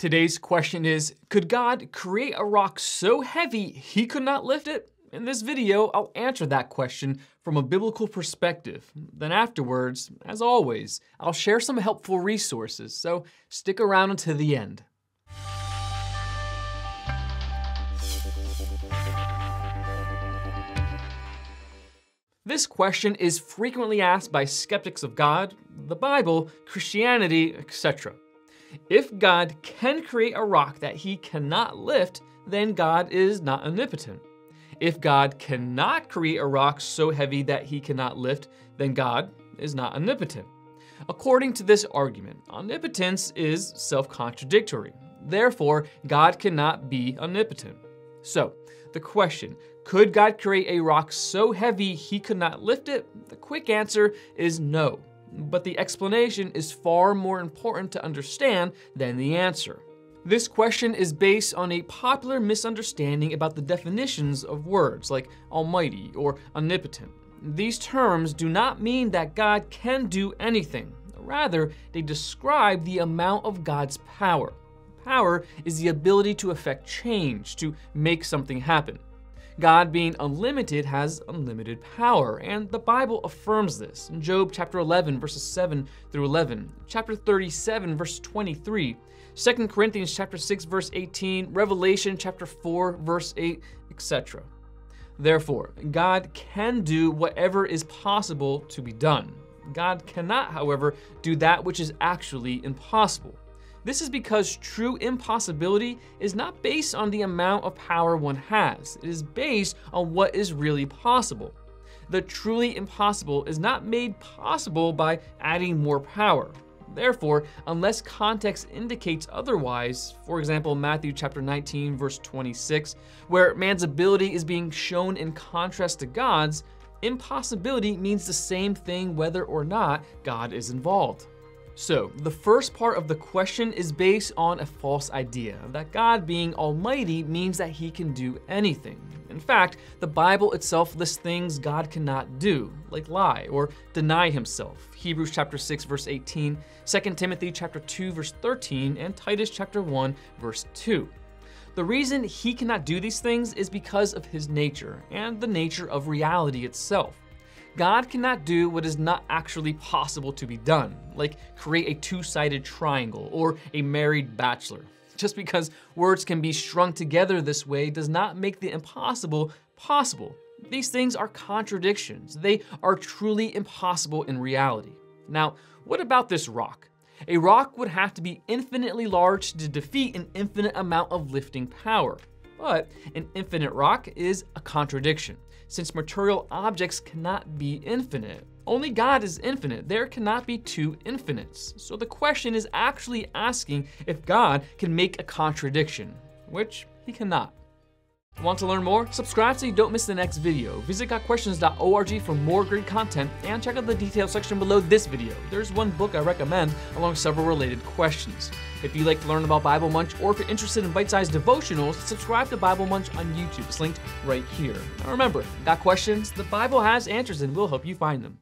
Today's question is, could God create a rock so heavy he could not lift it? In this video, I'll answer that question from a biblical perspective. Then afterwards, as always, I'll share some helpful resources, so stick around until the end. This question is frequently asked by skeptics of God, the Bible, Christianity, etc. If God can create a rock that he cannot lift, then God is not omnipotent. If God cannot create a rock so heavy that he cannot lift, then God is not omnipotent. According to this argument, omnipotence is self-contradictory. Therefore, God cannot be omnipotent. So, the question, could God create a rock so heavy he could not lift it? The quick answer is no. But the explanation is far more important to understand than the answer. This question is based on a popular misunderstanding about the definitions of words like almighty or omnipotent. These terms do not mean that God can do anything. Rather, they describe the amount of God's power. Power is the ability to affect change, to make something happen. God, being unlimited, has unlimited power, and the Bible affirms this in Job chapter 11, verses 7 through 11, chapter 37, verse 23, 2 Corinthians chapter 6, verse 18, Revelation chapter 4, verse 8, etc. Therefore, God can do whatever is possible to be done. God cannot, however, do that which is actually impossible. This is because true impossibility is not based on the amount of power one has. It is based on what is really possible. The truly impossible is not made possible by adding more power. Therefore, unless context indicates otherwise, for example, Matthew chapter 19, verse 26, where man's ability is being shown in contrast to God's, impossibility means the same thing whether or not God is involved. So, the first part of the question is based on a false idea that God being almighty means that he can do anything. In fact, the Bible itself lists things God cannot do, like lie or deny himself. Hebrews chapter 6, verse 18, 2 Timothy chapter 2, verse 13, and Titus chapter 1, verse 2. The reason he cannot do these things is because of his nature and the nature of reality itself. God cannot do what is not actually possible to be done, like create a two-sided triangle or a married bachelor. Just because words can be strung together this way does not make the impossible possible. These things are contradictions. They are truly impossible in reality. Now, what about this rock? A rock would have to be infinitely large to defeat an infinite amount of lifting power. But an infinite rock is a contradiction, since material objects cannot be infinite. Only God is infinite. There cannot be two infinites. So the question is actually asking if God can make a contradiction, which he cannot. Want to learn more? Subscribe so you don't miss the next video. Visit gotquestions.org for more great content and check out the details section below this video. There's one book I recommend along several related questions. If you like to learn about Bible Munch or if you're interested in bite-sized devotionals, subscribe to Bible Munch on YouTube. It's linked right here. Now remember, got questions? The Bible has answers and will help you find them.